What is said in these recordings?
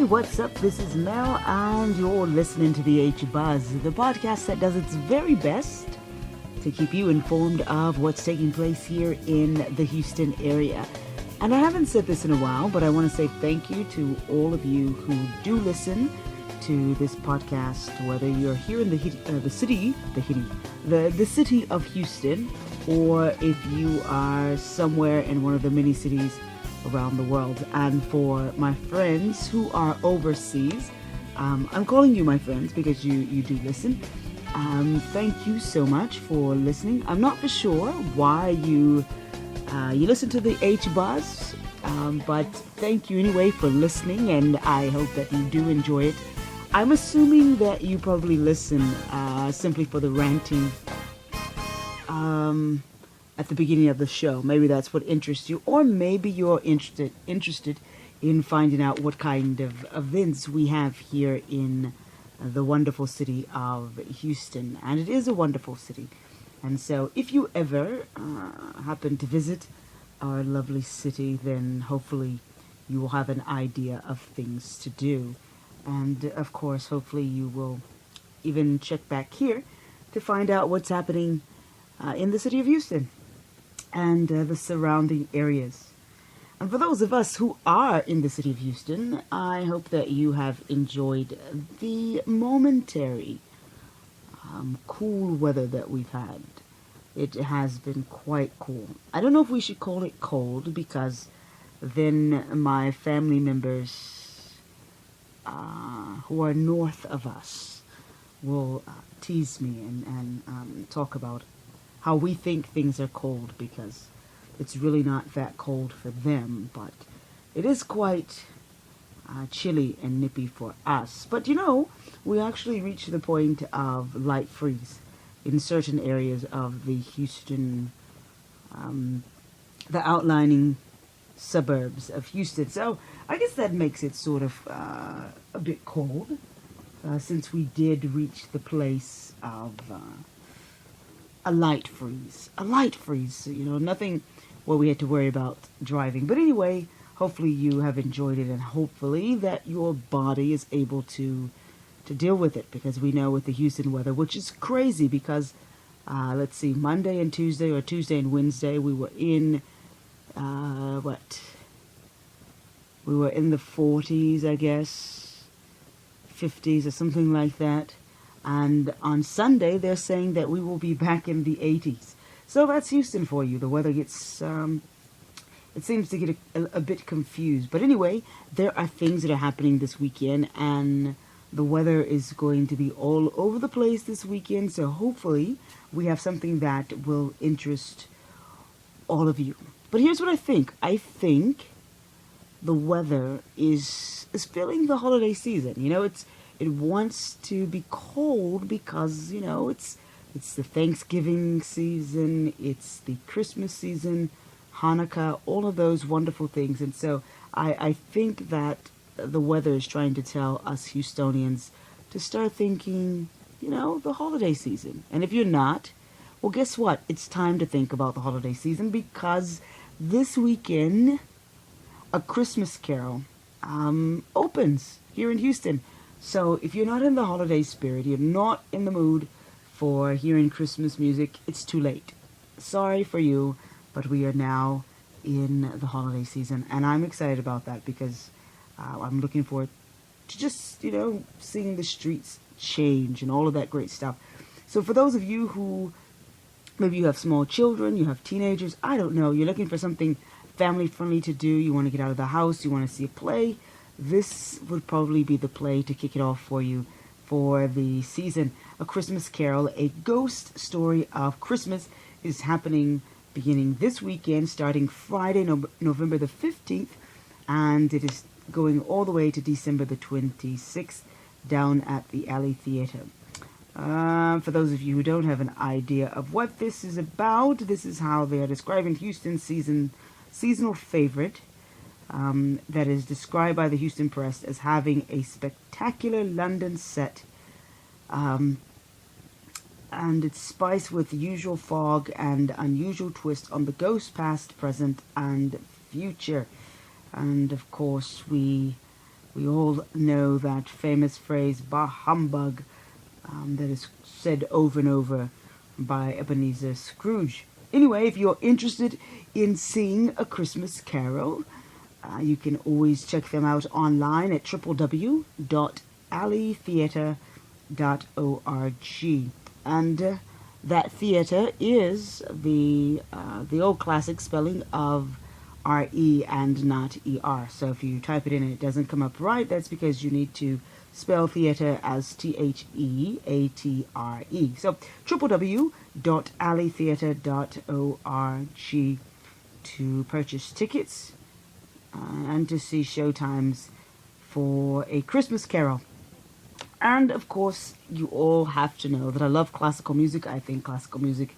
what's up? This is Mel, and you're listening to the H Buzz, the podcast that does its very best to keep you informed of what's taking place here in the Houston area. And I haven't said this in a while, but I want to say thank you to all of you who do listen to this podcast, whether you're here in the city of Houston, or if you are somewhere in one of the many cities around the world. And for my friends who are overseas, I'm calling you my friends because you do listen. Thank you so much for listening. I'm not for sure why you listen to the H Buzz, but thank you anyway for listening, and I hope that you do enjoy it. I'm assuming that you probably listen simply for the ranting at the beginning of the show. Maybe that's what interests you, or maybe you're interested in finding out what kind of events we have here in the wonderful city of Houston. And it is a wonderful city. And so if you ever happen to visit our lovely city, then hopefully you will have an idea of things to do. And of course, hopefully you will even check back here to find out what's happening in the city of Houston and the surrounding areas. And for those of us who are in the city of Houston, I hope that you have enjoyed the momentary cool weather that we've had. It has been quite cool. I don't know if we should call it cold, because then my family members who are north of us will tease me and talk about how we think things are cold, because it's really not that cold for them, but it is quite chilly and nippy for us. But we actually reached the point of light freeze in certain areas of the Houston, the outlining suburbs of Houston. So I guess that makes it sort of a bit cold, since we did reach the place of a light freeze. Nothing where we had to worry about driving. But anyway, hopefully you have enjoyed it, and hopefully that your body is able to deal with it, because we know with the Houston weather, which is crazy, because let's see, Monday and Tuesday, or Tuesday and Wednesday, we were in we were in the 40s, I guess, 50s or something like that. And on Sunday, they're saying that we will be back in the 80s. So that's Houston for you. The weather gets, it seems to get a bit confused. But anyway, there are things that are happening this weekend, and the weather is going to be all over the place this weekend. So hopefully we have something that will interest all of you. But here's what I think. I think the weather is feeling the holiday season. It wants to be cold because, it's the Thanksgiving season, it's the Christmas season, Hanukkah, all of those wonderful things. And so I think that the weather is trying to tell us Houstonians to start thinking, the holiday season. And if you're not, well, guess what? It's time to think about the holiday season, because this weekend, A Christmas Carol opens here in Houston. So if you're not in the holiday spirit, you're not in the mood for hearing Christmas music, it's too late. Sorry for you, but we are now in the holiday season, and I'm excited about that, because I'm looking forward to just, seeing the streets change and all of that great stuff. So for those of you who, maybe you have small children, you have teenagers, I don't know, you're looking for something family-friendly to do, you want to get out of the house, you want to see a play, this would probably be the play to kick it off for you for the season. A Christmas Carol, a ghost story of Christmas, is happening beginning this weekend, starting Friday, November the 15th, and it is going all the way to December the 26th down at the Alley Theater. For those of you who don't have an idea of what this is about, this is how they are describing Houston's seasonal favorite, that is described by the Houston Press as having a spectacular London set, and it's spiced with the usual fog and unusual twist on the ghost past, present, and future. And of course we We all know that famous phrase, bah humbug, that is said over and over by Ebenezer Scrooge. Anyway, if you're interested in seeing A Christmas Carol, you can always check them out online at www.alleytheatre.org. And that theatre is the old classic spelling of R-E and not E-R. So if you type it in and it doesn't come up right, that's because you need to spell theatre as Theatre. So www.alleytheatre.org to purchase tickets and to see showtimes for A Christmas Carol. And of course, you all have to know that I love classical music. I think classical music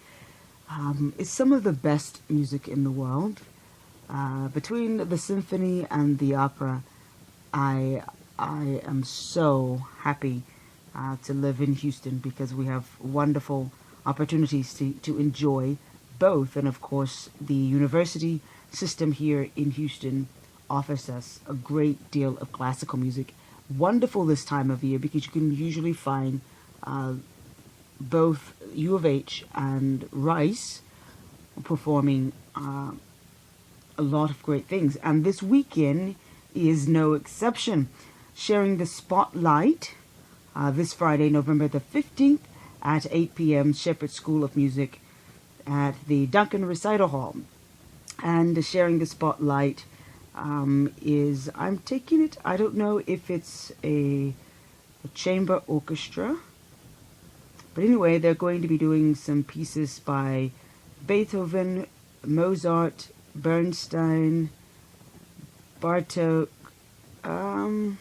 is some of the best music in the world. Between the symphony and the opera, I am so happy to live in Houston because we have wonderful opportunities to enjoy both. And of course, the university system here in Houston offers us a great deal of classical music. Wonderful this time of year because you can usually find both U of H and Rice performing a lot of great things. And this weekend is no exception. Sharing the spotlight this Friday, November the 15th at 8 p.m. Shepherd School of Music at the Duncan Recital Hall. And sharing the spotlight is, I'm taking it, I don't know if it's a chamber orchestra, but anyway, they're going to be doing some pieces by Beethoven, Mozart, Bernstein, Bartok. I've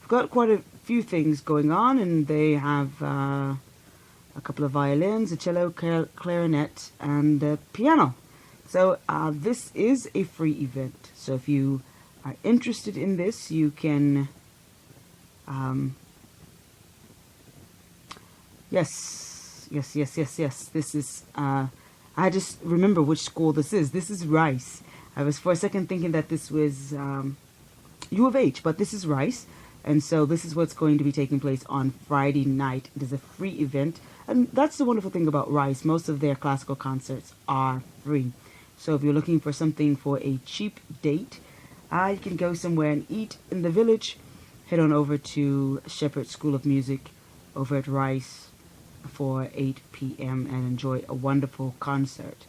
got quite a few things going on, and they have a couple of violins, a cello, clarinet, and a piano. So this is a free event. So if you are interested in this, you can, yes. This is, I just remember which school this is. This is Rice. I was for a second thinking that this was U of H, but this is Rice. And so this is what's going to be taking place on Friday night. It is a free event. And that's the wonderful thing about Rice. Most of their classical concerts are free. So if you're looking for something for a cheap date, you can go somewhere and eat in the village. Head on over to Shepherd School of Music over at Rice for 8 p.m. and enjoy a wonderful concert.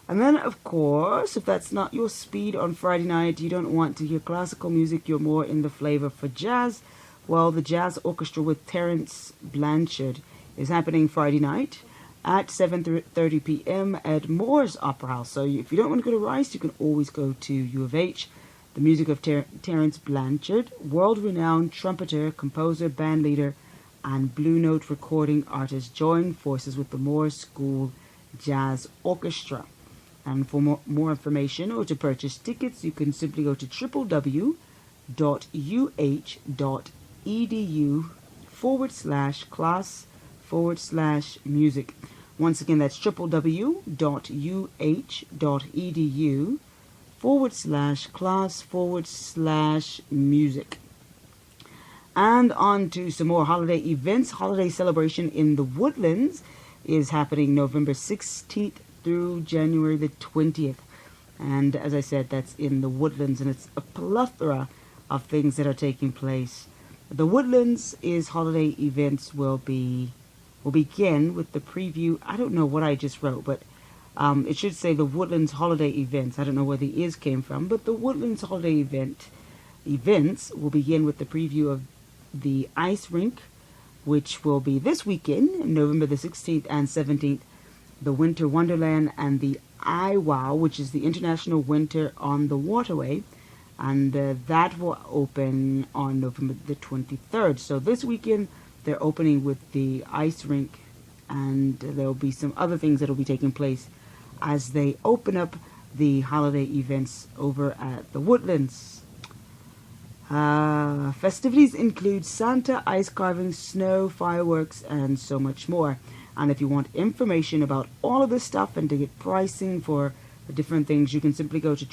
And then, of course, if that's not your speed on Friday night, you don't want to hear classical music, you're more in the flavor for jazz, well, the Jazz Orchestra with Terence Blanchard is happening Friday night at 7:30 p.m. at Moore's Opera House. So if you don't want to go to Rice, you can always go to U of H. The music of Terence Blanchard, world-renowned trumpeter, composer, bandleader, and Blue Note recording artist, join forces with the Moore School Jazz Orchestra. And for more information or to purchase tickets, you can simply go to www.uh.edu/class/music. Once again, that's www.uh.edu/class/music. And on to some more holiday events. Holiday celebration in the Woodlands is happening November 16th through January the 20th. And as I said, that's in the Woodlands, and it's a plethora of things that are taking place. The Woodlands is holiday events will begin with the preview. I don't know what I just wrote, but it should say the Woodlands holiday events. I don't know where the is came from, but the Woodlands holiday events will begin with the preview of the ice rink, which will be this weekend, November the 16th and 17th, the Winter Wonderland, and the IWOW, which is the International Winter on the Waterway, and that will open on November the 23rd. So this weekend, they're opening with the ice rink, and there will be some other things that will be taking place as they open up the holiday events over at the Woodlands. Festivities include Santa, ice carving, snow, fireworks, and so much more. And if you want information about all of this stuff and to get pricing for the different things, you can simply go to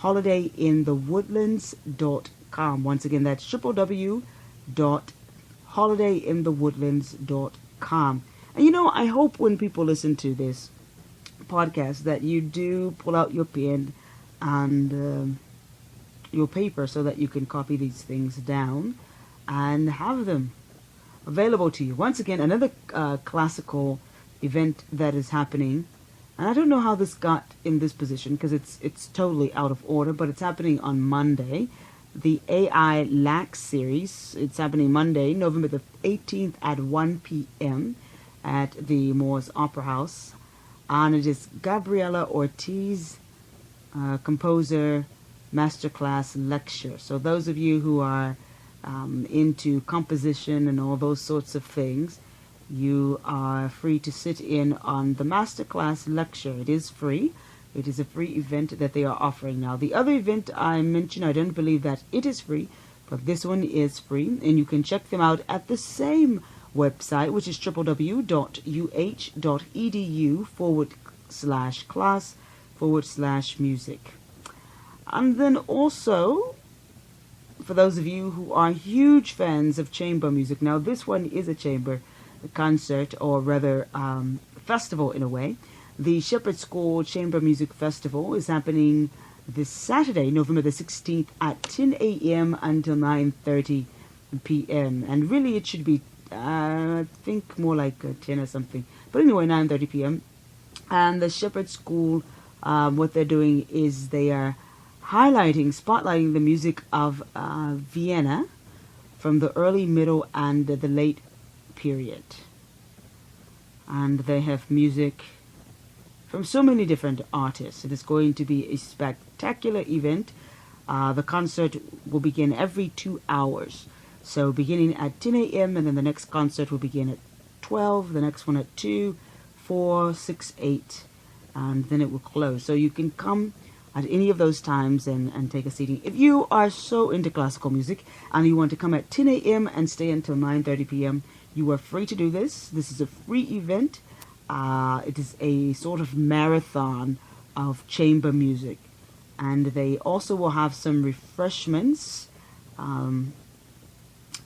holidayinthewoodlands.com. Once again, that's www.holidayinthewoodlands.com. And I hope when people listen to this podcast that you do pull out your pen and your paper so that you can copy these things down and have them available to you. Once again, another classical event that is happening, and I don't know how this got in this position because it's totally out of order, but it's happening on Monday. The AI LAX series, it's happening Monday, November the 18th at 1 p.m. at the Moores Opera House, and it is Gabriela Ortiz, composer masterclass lecture. So those of you who are into composition and all those sorts of things, you are free to sit in on the masterclass lecture. It is free. It is a free event that they are offering now. The other event I mentioned, I don't believe that it is free, but this one is free, and you can check them out at the same website, which is www.uh.edu/class/music. And then also, for those of you who are huge fans of chamber music, now this one is a chamber concert, or rather festival in a way. The Shepherd School Chamber Music Festival is happening this Saturday, November the 16th at 10 a.m. until 9:30 p.m. And really it should be, I think, more like 10 or something. But anyway, 9:30 p.m. And the Shepherd School, what they're doing is they are spotlighting the music of Vienna from the early, middle, and the late period. And they have music from so many different artists. It is going to be a spectacular event. The concert will begin every 2 hours. So beginning at 10 a.m. and then the next concert will begin at 12, the next one at 2, 4, 6, 8, and then it will close. So you can come at any of those times and take a seating. If you are so into classical music and you want to come at 10 a.m. and stay until 9:30 p.m., you are free to do this. This is a free event. It is a sort of marathon of chamber music. And they also will have some refreshments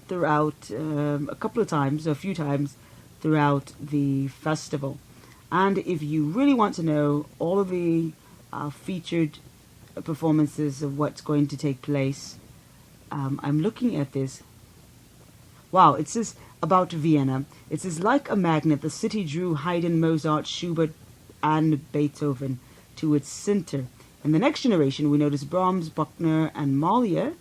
throughout a few times throughout the festival. And if you really want to know all of the featured performances of what's going to take place, I'm looking at this. Wow, it says about Vienna. It says, like a magnet, the city drew Haydn, Mozart, Schubert, and Beethoven to its center. In the next generation, we notice Brahms, Bruckner, and Mahler.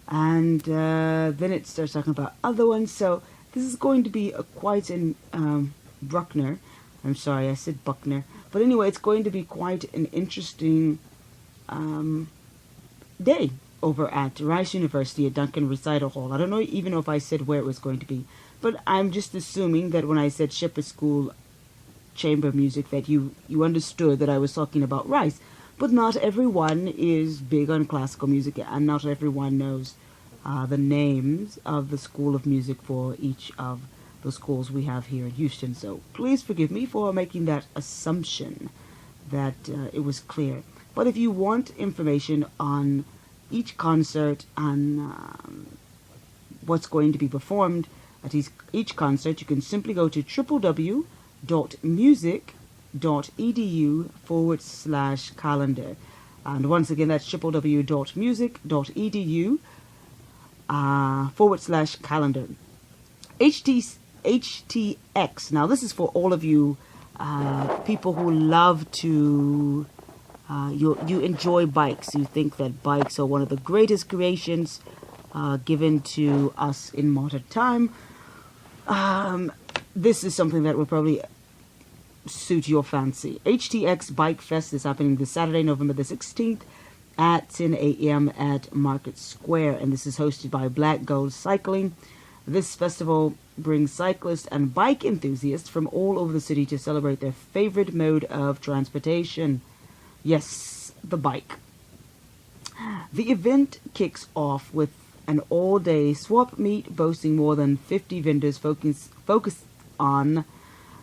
And then it starts talking about other ones. So this is going to be quite an Bruckner. I'm sorry, I said Buckner. But anyway, it's going to be quite an interesting day over at Rice University at Duncan Recital Hall. I don't know even if I said where it was going to be. But I'm just assuming that when I said Shepherd School Chamber Music that you understood that I was talking about Rice. But not everyone is big on classical music, and not everyone knows the names of the School of Music for each of the schools we have here in Houston. So please forgive me for making that assumption that it was clear. But if you want information on each concert and what's going to be performed at each concert, you can simply go to www.music.edu/calendar. And once again, that's www.music.edu/calendar. HTX. Now, this is for all of you people who love to, you enjoy bikes. You think that bikes are one of the greatest creations given to us in modern time. This is something that will probably suit your fancy. HTX Bike Fest is happening this Saturday, November the 16th at 10 a.m. at Market Square, and this is hosted by Black Gold Cycling. This festival brings cyclists and bike enthusiasts from all over the city to celebrate their favorite mode of transportation. Yes, the bike. The event kicks off with an all-day swap meet boasting more than 50 vendors focused on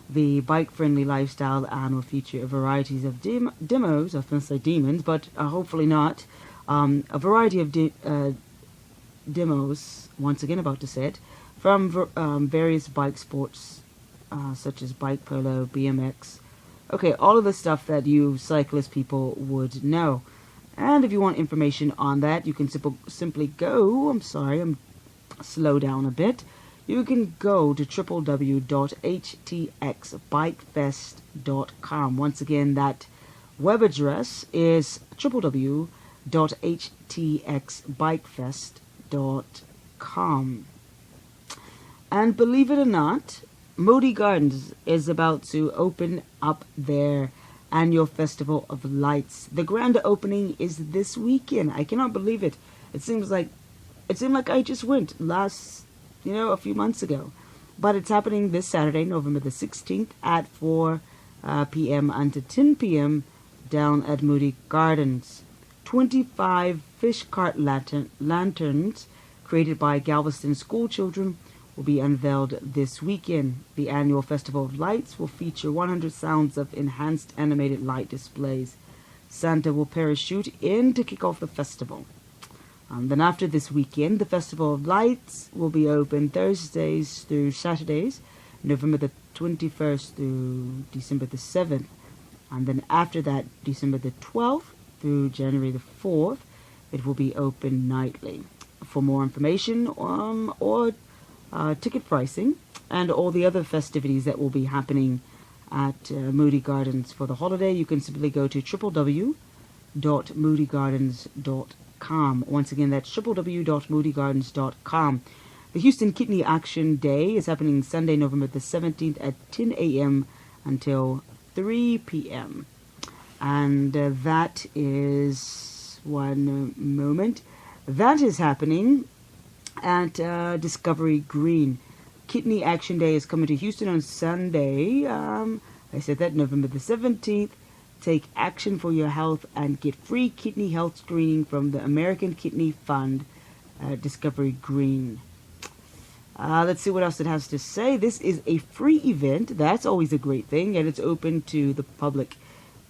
the bike-friendly lifestyle, and will feature a variety of demos. I was going to say demons, but hopefully not. A variety of demos, once again about to say it, from various bike sports such as bike polo, BMX. Okay, all of the stuff that you cyclist people would know. And if you want information on that, you can simply go, I'm sorry, I'm slow down a bit. You can go to www.htxbikefest.com. Once again, that web address is www.htxbikefest.com. And believe it or not, Moody Gardens is about to open up their annual Festival of Lights. The grand opening is this weekend. I cannot believe it. It seemed like I just went a few months ago. But it's happening this Saturday, November the 16th at 4 p.m. until 10 p.m. down at Moody Gardens. 25 fish cart lanterns created by Galveston school children will be unveiled this weekend. The annual Festival of Lights will feature 100 sounds of enhanced animated light displays. Santa will parachute in to kick off the festival. Then after this weekend, the Festival of Lights will be open Thursdays through Saturdays, November the 21st through December the 7th. And then after that, December the 12th through January the 4th, it will be open nightly. For more information or ticket pricing and all the other festivities that will be happening at Moody Gardens for the holiday, you can simply go to www.moodygardens.com. Once again, that's www.moodygardens.com. The Houston Kidney Action Day is happening Sunday, November the 17th at 10 a.m. until 3 p.m. And that is one moment. That is happening at Discovery Green. Kidney Action Day is coming to Houston on Sunday. I said that, November the 17th. Take action for your health and get free kidney health screening from the American Kidney Fund, Discovery Green. Let's see what else it has to say. This is a free event. That's always a great thing, and it's open to the public.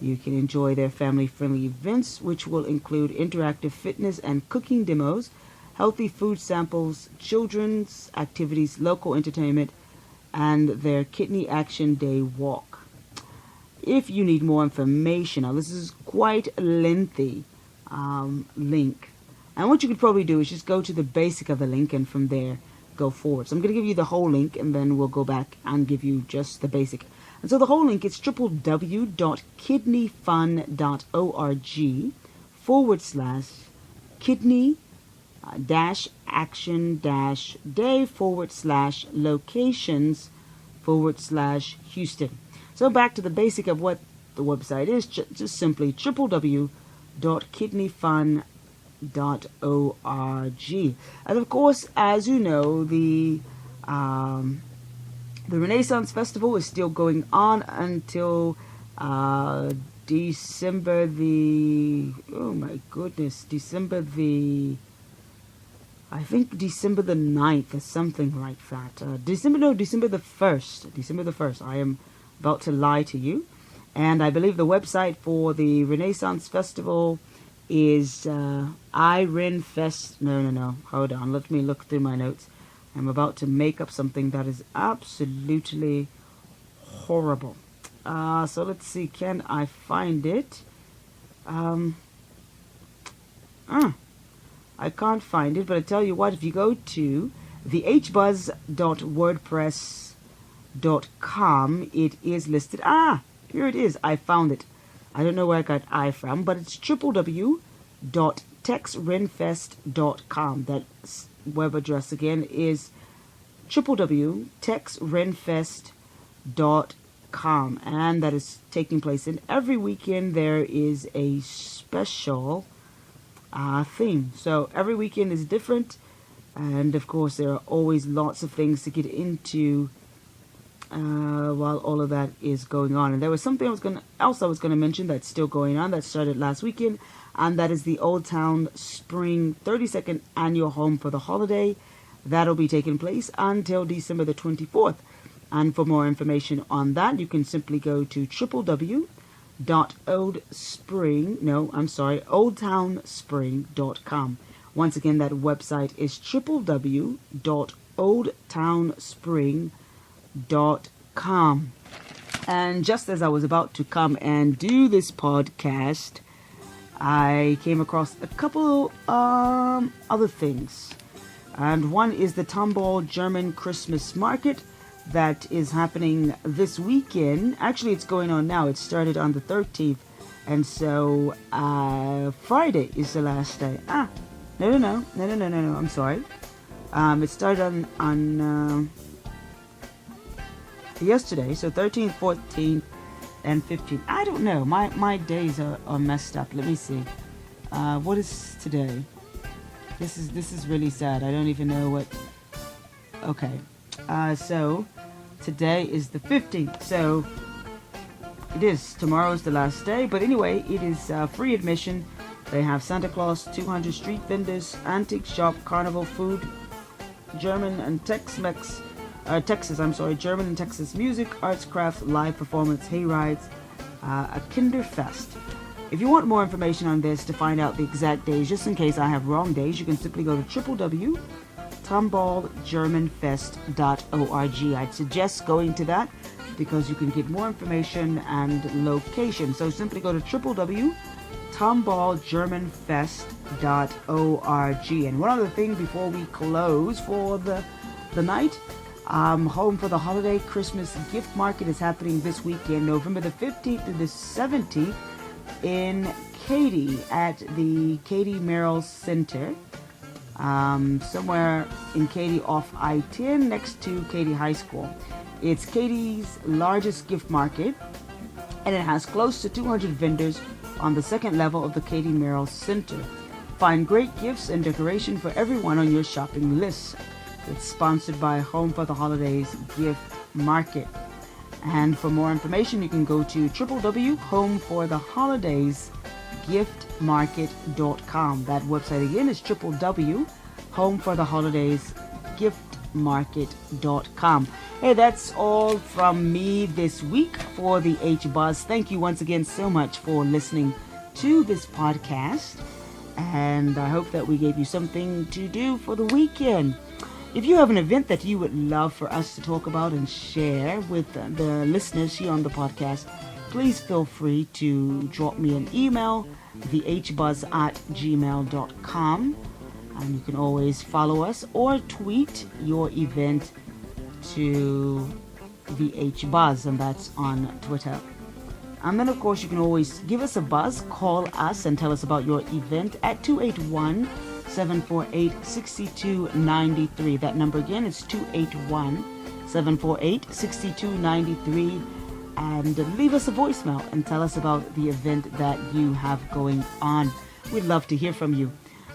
You can enjoy their family-friendly events, which will include interactive fitness and cooking demos, healthy food samples, children's activities, local entertainment, and their Kidney Action Day walk. If you need more information, now this is quite a lengthy link. And what you could probably do is just go to the basic of the link and from there go forward. So I'm going to give you the whole link and then we'll go back and give you just the basic. And so the whole link is www.kidneyfund.org/kidney action day /locations/Houston. So back to the basic of what the website is, just simply www.kidneyfund.org. And of course, as you know, the Renaissance Festival is still going on until December the 9th or something like that. December the 1st. I am about to lie to you. And I believe the website for the Renaissance Festival is iRenFest. No. Hold on. Let me look through my notes. I'm about to make up something that is absolutely horrible. So let's see. Can I find it? I can't find it, but I tell you what, if you go to the hbuzz.wordpress.com, it is listed. Here it is. I found it. I don't know where I got I from, but it's www.texrenfest.com. That web address again is www.texrenfest.com, and that is taking place. And every weekend there is a special theme. So every weekend is different, and of course there are always lots of things to get into while all of that is going on. And there was something I was going to mention that's still going on, that started last weekend, and that is the Old Town Spring 32nd Annual Home for the Holiday. That'll be taking place until December the 24th. And for more information on that, you can simply go to oldtownspring.com. Once again, that website is www.oldtownspring.com. And just as I was about to come and do this podcast, I came across a couple other things. And one is the Tomball German Christmas Market that is happening this weekend. Actually, it's going on now. It started on the 13th. And so Friday is the last day. No. I'm sorry. It started on yesterday. So 13th, 14th, and 15th. I don't know. My days are messed up. Let me see. What is today? This is really sad. I don't even know what. Okay. So today is the 15th. So it is. Tomorrow's the last day. But anyway, it is free admission. They have Santa Claus, 200 street vendors, antique shop, carnival food, German and Tex-Mex, German and Texas music, arts, crafts, live performance, hay rides, a Kinderfest. If you want more information on this to find out the exact days, just in case I have wrong days, you can simply go to www.tomballgermanfest.org. I'd suggest going to that because you can get more information and location. So simply go to www.tomballgermanfest.org. And one other thing before we close for the night, Home for the Holiday Christmas Gift Market is happening this weekend, November the 15th to the 17th in Katy at the Katy Merrill Center, somewhere in Katy off I-10 next to Katy High School. It's Katy's largest gift market, and it has close to 200 vendors on the second level of the Katy Merrill Center. Find great gifts and decoration for everyone on your shopping list. It's sponsored by Home for the Holidays Gift Market. And for more information, you can go to www.homefortheholidaysgiftmarket.com. That website again is www.homefortheholidaysgiftmarket.com. Hey, that's all from me this week for the H-Buzz. Thank you once again so much for listening to this podcast. And I hope that we gave you something to do for the weekend. If you have an event that you would love for us to talk about and share with the listeners here on the podcast, please feel free to drop me an email, thehbuzz@gmail.com. And you can always follow us or tweet your event to the H-Buzz, and that's on Twitter. And then, of course, you can always give us a buzz, call us, and tell us about your event at 281-748-6293. That number again is 281-748-6293. And leave us a voicemail and tell us about the event that you have going on. We'd love to hear from you.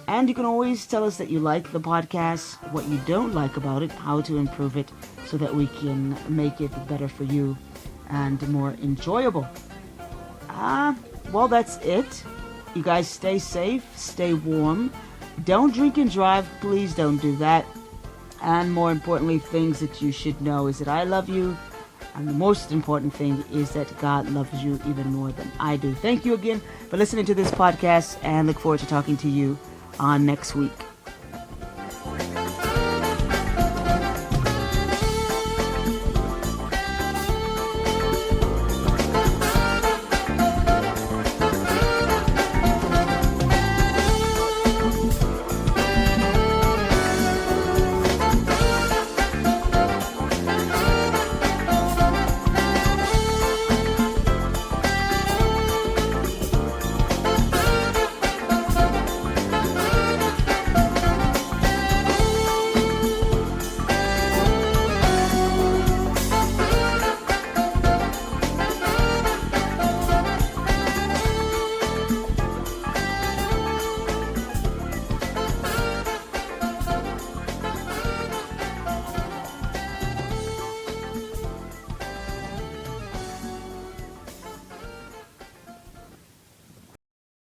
And you can always tell us that you like the podcast, what you don't like about it, how to improve it, so that we can make it better for you and more enjoyable. Well, that's it. You guys stay safe, stay warm. Don't drink and drive. Please don't do that. And more importantly, things that you should know is that I love you. And the most important thing is that God loves you even more than I do. Thank you again for listening to this podcast, and look forward to talking to you on next week.